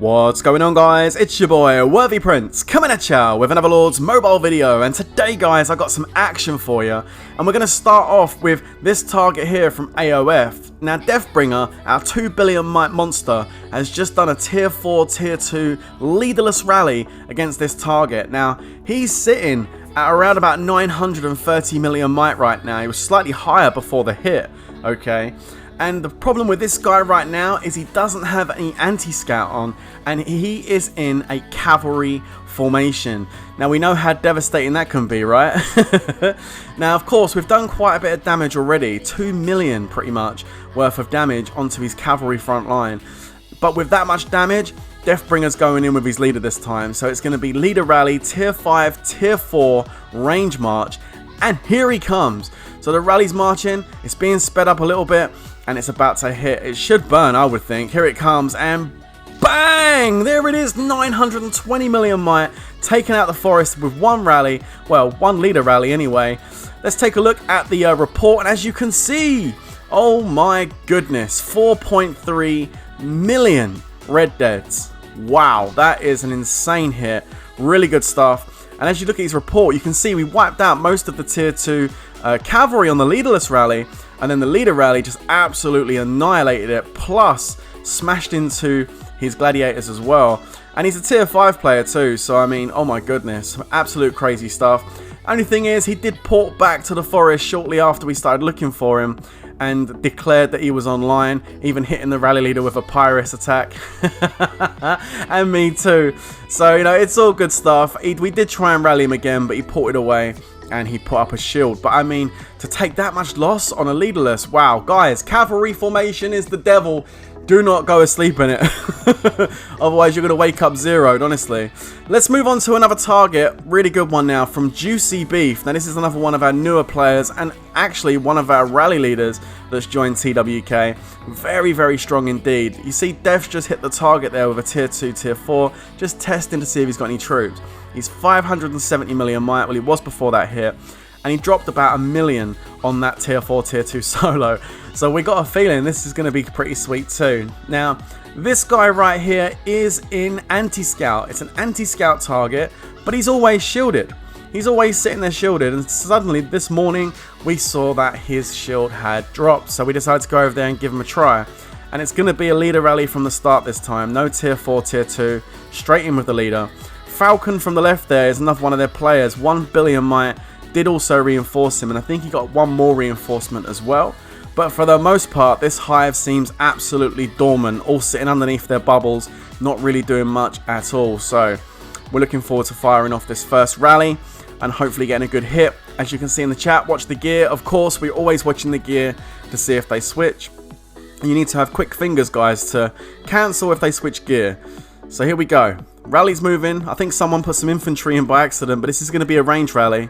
What's going on, guys? It's your boy Worthy Prince coming at ya with another Lords mobile video, and today guys I got some action for you, and we're going to start off with this target here from AOF. Now Deathbringer, our 2 billion might monster, has just done a tier 4 tier 2 leaderless rally against this target. Now he's sitting at around about 930 million might right now. He was slightly higher before the hit, okay? And the problem with this guy right now is he doesn't have any anti-scout on, and he is in a cavalry formation. Now we know how devastating that can be, right? Now of course we've done quite a bit of damage already, 2 million pretty much worth of damage onto his cavalry front line. But with that much damage, Deathbringer's going in with his leader this time, so it's going to be leader rally, tier 5, tier 4, range march, and here he comes. So the rally's marching, it's being sped up a little bit, and it's about to hit. It should burn, I would think. Here it comes, and bang! There it is, 920 million might, taking out the forest with one rally. Well, one leader rally anyway. Let's take a look at the report, and as you can see, oh my goodness, 4.3 million red deads. Wow, that is an insane hit. Really good stuff. And as you look at his report, you can see we wiped out most of the tier 2 cavalry on the leaderless rally, and then the leader rally just absolutely annihilated it, plus smashed into his gladiators as well. And he's a tier 5 player too, so I mean, oh my goodness, some absolute crazy stuff. Only thing is, he did port back to the forest shortly after we started looking for him, and declared that he was online, even hitting the rally leader with a Pyrus attack. And me too. So, you know, it's all good stuff. We did try and rally him again, but he ported away and he put up a shield. But I mean, to take that much loss on a leaderless, wow. Guys, cavalry formation is the devil. Do not go asleep in it. Otherwise, you're going to wake up zeroed, honestly. Let's move on to another target. Really good one now from Juicy Beef. Now, this is another one of our newer players, and actually one of our rally leaders that's joined TWK. Very, very strong indeed. You see, Death just hit the target there with a tier 2, tier 4, just testing to see if he's got any troops. He's 570 million might. Well, he was before that hit. And he dropped about 1 million on that tier 4, tier 2 solo. So we got a feeling this is going to be pretty sweet too. Now, this guy right here is in anti-scout. It's an anti-scout target, but he's always shielded. He's always sitting there shielded, and suddenly this morning we saw that his shield had dropped. So we decided to go over there and give him a try. And it's going to be a leader rally from the start this time. No tier 4, tier 2, straight in with the leader. Falcon from the left there is another one of their players, 1 billion might. Did also reinforce him, and I think he got one more reinforcement as well. But for the most part, this hive seems absolutely dormant, all sitting underneath their bubbles, not really doing much at all. So we're looking forward to firing off this first rally and hopefully getting a good hit. As you can see in the chat, watch the gear. Of course, we're always watching the gear to see if they switch. And you need to have quick fingers, guys, to cancel if they switch gear. So here we go. Rally's moving. I think someone put some infantry in by accident, but this is going to be a range rally.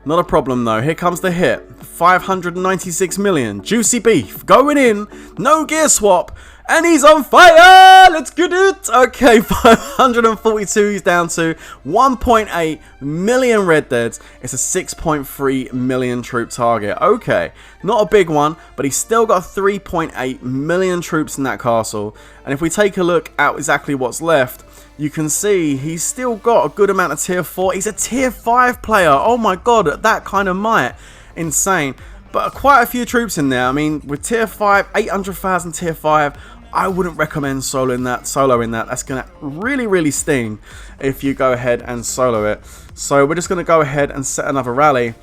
Not a problem though. Here comes the hit. 596 million. Juicy Beef going in. No gear swap. And he's on fire. Let's get it. Okay, 542. He's down to 1.8 million red deads. It's a 6.3 million troop target. Okay, not a big one, but he's still got 3.8 million troops in that castle. And if we take a look at exactly what's left, you can see he's still got a good amount of tier 4. He's a tier 5 player. Oh my god, that kind of might. Insane. But quite a few troops in there. I mean, with tier 5, 800,000 tier 5, I wouldn't recommend soloing that. That's going to really, really sting if you go ahead and solo it. So we're just going to go ahead and set another rally.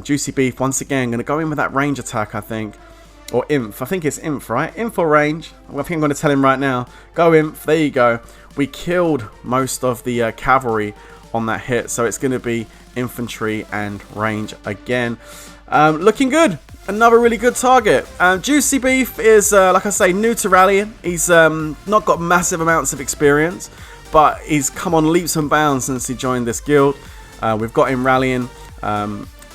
Juicy Beef, once again, going to go in with that range attack, I think. Or Inf. I think it's Inf, right? Inf or range. I think I'm going to tell him right now. Go Inf. There you go. We killed most of the cavalry on that hit. So it's going to be infantry and range again. Looking good. Another really good target. Juicy Beef is, like I say, new to rallying. He's not got massive amounts of experience, but he's come on leaps and bounds since he joined this guild. We've got him rallying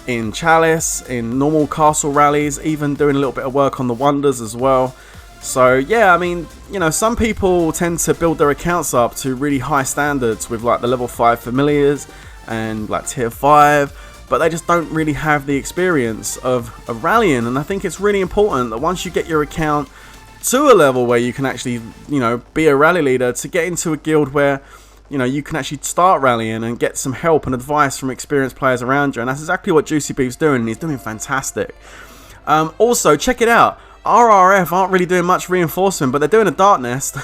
in Chalice, in normal castle rallies, even doing a little bit of work on the Wonders as well. So yeah, I mean, you know, some people tend to build their accounts up to really high standards with like the level 5 familiars and like tier 5, but they just don't really have the experience of rallying. And I think it's really important that once you get your account to a level where you can actually, you know, be a rally leader, to get into a guild where, you know, you can actually start rallying and get some help and advice from experienced players around you. And that's exactly what Juicy Beef's doing, and he's doing fantastic. Also, check it out. RRF aren't really doing much reinforcement, but they're doing a Dark Nest.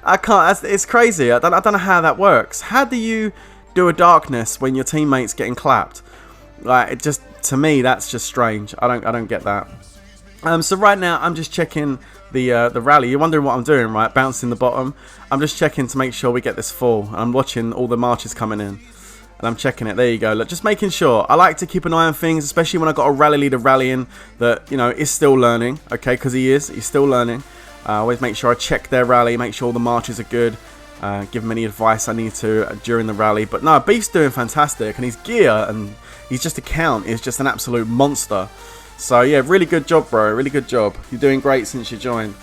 I can't, it's crazy. I don't know how that works. How do you do a Dark Nest when your teammate's getting clapped? Like, it just, to me, that's just strange. I don't get that. So right now, I'm just checking the rally. You're wondering what I'm doing, right? Bouncing the bottom. I'm just checking to make sure we get this full. I'm watching all the marches coming in, and I'm checking it. There you go. Look, just making sure. I like to keep an eye on things, especially when I got a rally leader rallying that, you know, is still learning. Okay, because he's still learning. I always make sure I check their rally, make sure all the marches are good. Give him any advice I need to during the rally. But no, Beef's doing fantastic, and his gear and he's just account is just an absolute monster. So yeah, really good job, bro. Really good job. You're doing great since you joined.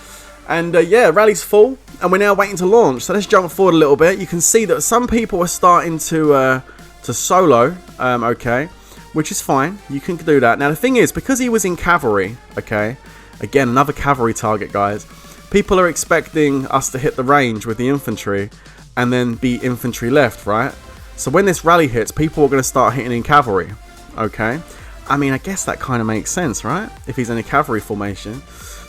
And yeah, rally's full, and we're now waiting to launch. So let's jump forward a little bit. You can see that some people are starting to solo, okay, which is fine. You can do that. Now the thing is, because he was in cavalry, okay, again another cavalry target, guys. People are expecting us to hit the range with the infantry, and then be infantry left, right? So when this rally hits, people are going to start hitting in cavalry, okay? I mean, I guess that kind of makes sense, right? If he's in a cavalry formation.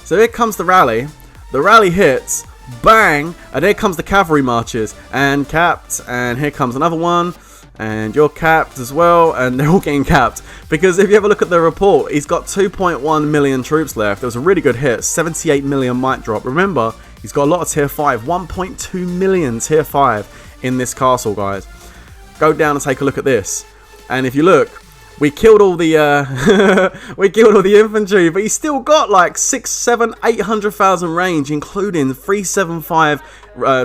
So here comes the rally. The rally hits, bang, and here comes the cavalry marches, and capped, and here comes another one, and you're capped as well, and they're all getting capped. Because if you ever look at the report, he's got 2.1 million troops left. It was a really good hit, 78 million might drop. Remember, he's got a lot of tier 5, 1.2 million tier 5 in this castle, guys. Go down and take a look at this. And if you look, we killed all the we killed all the infantry, but he's still got like 800,000 range, including 375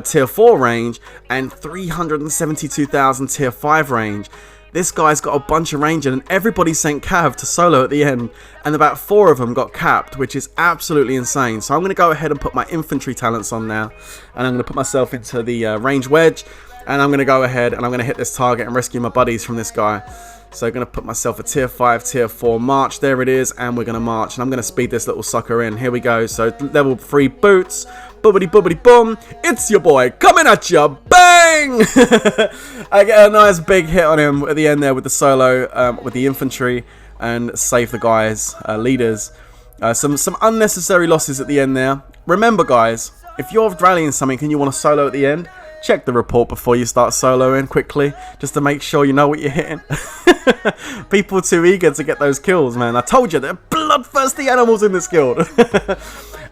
tier 4 range and 372,000 tier 5 range. This guy's got a bunch of range, and everybody sent Cav to solo at the end, and about 4 of them got capped, which is absolutely insane. So I'm going to go ahead and put my infantry talents on now, and I'm going to put myself into the range wedge, and I'm going to go ahead and I'm going to hit this target and rescue my buddies from this guy. So I'm going to put myself a tier 5, tier 4 march. There it is. And we're going to march. And I'm going to speed this little sucker in. Here we go. So level 3 boots. Boobity boobity boom. It's your boy coming at you. Bang! I get a nice big hit on him at the end there with the solo, with the infantry. And save the guys, leaders. Some unnecessary losses at the end there. Remember, guys, if you're rallying something and you want to solo at the end, check the report before you start soloing quickly, just to make sure you know what you're hitting. People are too eager to get those kills, man. I told you, they're bloodthirsty animals in this guild.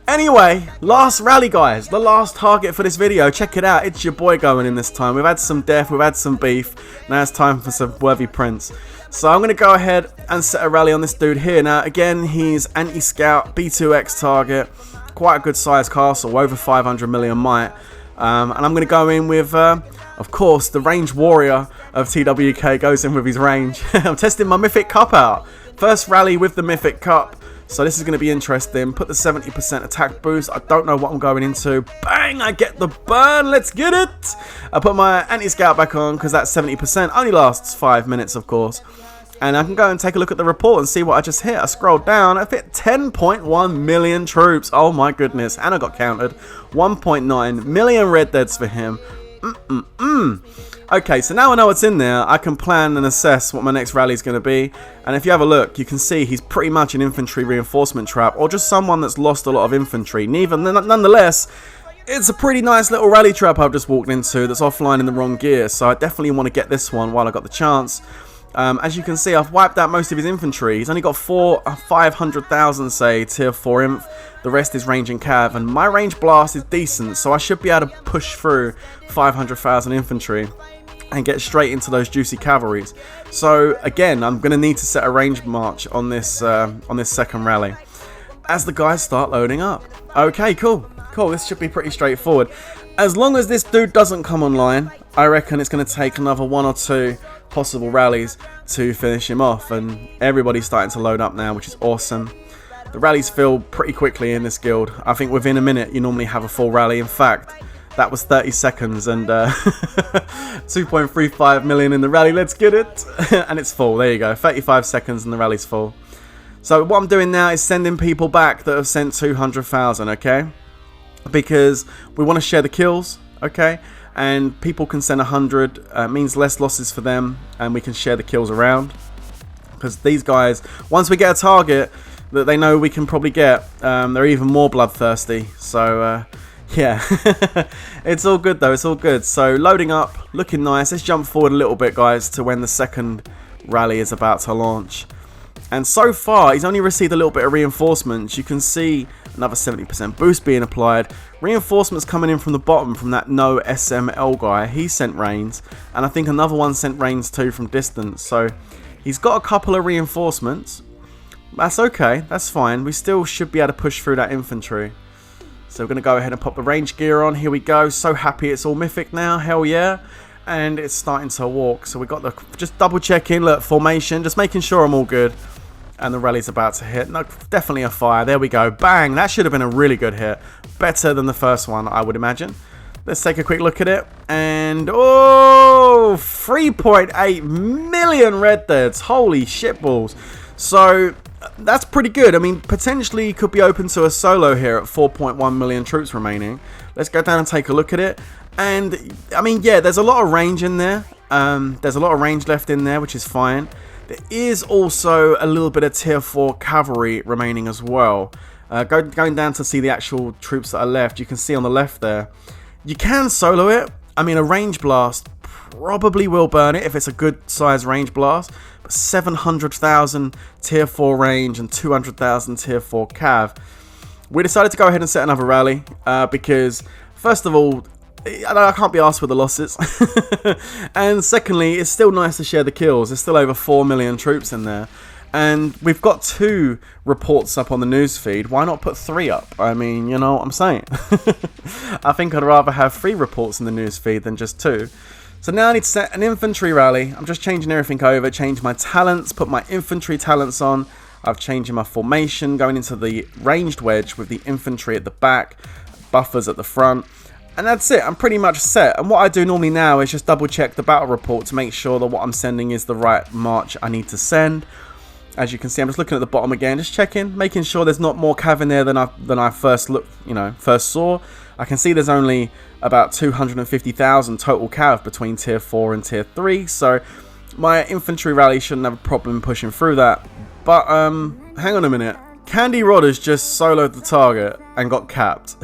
Anyway, last rally, guys. The last target for this video. Check it out. It's your boy going in this time. We've had some death. We've had some beef. Now it's time for some worthy prints. So I'm going to go ahead and set a rally on this dude here. Now, again, he's anti-scout, B2X target. Quite a good size castle, over 500 million might. And I'm going to go in with, of course, the range warrior of TWK goes in with his range. I'm testing my Mythic Cup out. First rally with the Mythic Cup. So this is going to be interesting. Put the 70% attack boost. I don't know what I'm going into. Bang! I get the burn. Let's get it. I put my anti-scout back on because that 70% only lasts 5 minutes, of course. And I can go and take a look at the report and see what I just hit. I scrolled down. I've hit 10.1 million troops. Oh my goodness. And I got counted. 1.9 million red deads for him. Okay, so now I know what's in there. I can plan and assess what my next rally is going to be. And if you have a look, you can see he's pretty much an infantry reinforcement trap, or just someone that's lost a lot of infantry. Nonetheless, it's a pretty nice little rally trap I've just walked into that's offline in the wrong gear. So I definitely want to get this one while I got the chance. As you can see, I've wiped out most of his infantry. He's only got 500,000, say, tier 4 inf. The rest is range and cav, and my range blast is decent, so I should be able to push through 500,000 infantry and get straight into those juicy cavalries. So again, I'm going to need to set a range march on this second rally as the guys start loading up. Okay, cool. This should be pretty straightforward. As long as this dude doesn't come online, I reckon it's going to take another 1 or 2 possible rallies to finish him off, and everybody's starting to load up now, which is awesome. The rallies fill pretty quickly in this guild. I think within a minute you normally have a full rally. In fact, that was 30 seconds and 2.35 million in the rally. Let's get it. And it's full. There you go. 35 seconds and the rally's full. So what I'm doing now is sending people back that have sent 200,000, okay? Because we want to share the kills, okay? And people can send 100, means less losses for them, and we can share the kills around. Because these guys, once we get a target that they know we can probably get, they're even more bloodthirsty. So, yeah, it's all good though, it's all good. So loading up, looking nice. Let's jump forward a little bit, guys, to when the second rally is about to launch. And so far, he's only received a little bit of reinforcements. You can see another 70% boost being applied. Reinforcements coming in from the bottom from that no SML guy. He sent rains. And I think another one sent rains too from distance. So he's got a couple of reinforcements. That's okay. That's fine. We still should be able to push through that infantry. So we're going to go ahead and pop the range gear on. Here we go. So happy it's all mythic now. Hell yeah. And it's starting to walk. So we got the just double checking, look, formation, just making sure I'm all good. And the rally's about to hit. No, definitely a fire. There we go. Bang. That should have been a really good hit. Better than the first one, I would imagine. Let's take a quick look at it. And, oh, 3.8 million red deads. Holy shitballs. So, that's pretty good. I mean, potentially could be open to a solo here at 4.1 million troops remaining. Let's go down and take a look at it. And, I mean, yeah, there's a lot of range in there. There's a lot of range left in there, which is fine. There is also a little bit of tier 4 cavalry remaining as well. Going down to see the actual troops that are left, you can see on the left there. You can solo it. I mean, a range blast probably will burn it if it's a good size range blast. But 700,000 tier 4 range and 200,000 tier 4 cav. We decided to go ahead and set another rally because, first of all, I can't be asked for the losses. And secondly, it's still nice to share the kills. There's still over 4 million troops in there. And we've got 2 reports up on the news feed. Why not put 3 up? I mean, you know what I'm saying. I think I'd rather have 3 reports in the news feed than just 2. So now I need to set an infantry rally. I'm just changing everything over. Change my talents. Put my infantry talents on. I've changed my formation. Going into the ranged wedge with the infantry at the back. Buffers at the front. And that's it, I'm pretty much set. And what I do normally now is just double check the battle report to make sure that what I'm sending is the right march I need to send. As you can see, I'm just looking at the bottom again, just checking, making sure there's not more cav in there than I first saw. I can see there's only about 250,000 total cav between tier 4 and tier 3, so my infantry rally shouldn't have a problem pushing through that. But hang on a minute. Candy Rod has just soloed the target and got capped.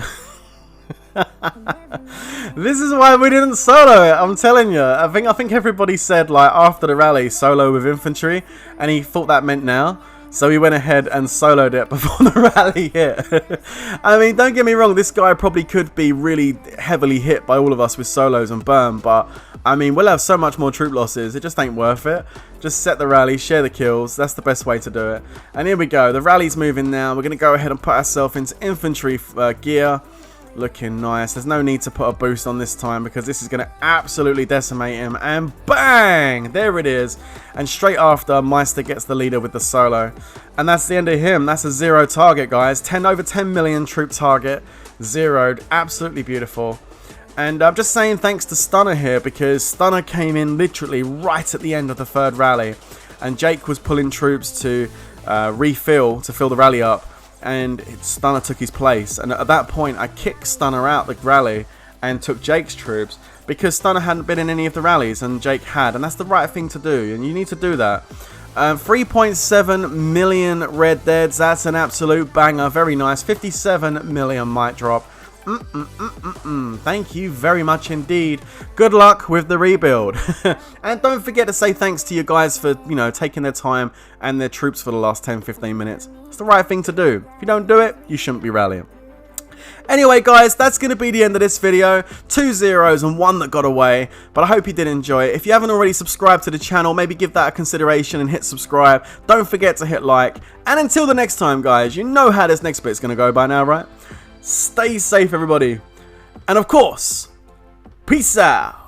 This is why we didn't solo it, I'm telling you. I think everybody said, like, after the rally, solo with infantry, and he thought that meant now. So he went ahead and soloed it before the rally hit. I mean, don't get me wrong, this guy probably could be really heavily hit by all of us with solos and burn, but I mean, we'll have so much more troop losses, it just ain't worth it. Just set the rally, share the kills, that's the best way to do it. And here we go, the rally's moving now. We're going to go ahead and put ourselves into infantry gear. Looking nice. There's no need to put a boost on this time because this is going to absolutely decimate him. And bang! There it is. And straight after, Meister gets the leader with the solo. And that's the end of him. That's a 0 target, guys. Over 10 million troop target. Zeroed. Absolutely beautiful. And I'm just saying thanks to Stunner here because Stunner came in literally right at the end of the 3rd rally. And Jake was pulling troops to fill the rally up. And Stunner took his place, and at that point I kicked Stunner out the rally and took Jake's troops because Stunner hadn't been in any of the rallies and Jake had, and that's the right thing to do, and you need to do that. 3.7 million red deads, that's an absolute banger, very nice. 57 million mic drop. Thank you very much indeed. Good luck with the rebuild. And don't forget to say thanks to you guys for, you know, taking their time and their troops for the last 10-15 minutes. It's the right thing to do. If you don't do it, you shouldn't be rallying. Anyway, guys, that's going to be the end of this video. 2 zeros and 1 that got away, but I hope you did enjoy it. If you haven't already subscribed to the channel, maybe give that a consideration and hit subscribe. Don't forget to hit like. And until the next time, guys, you know how this next bit's going to go by now, right? Stay safe, everybody. And of course, peace out.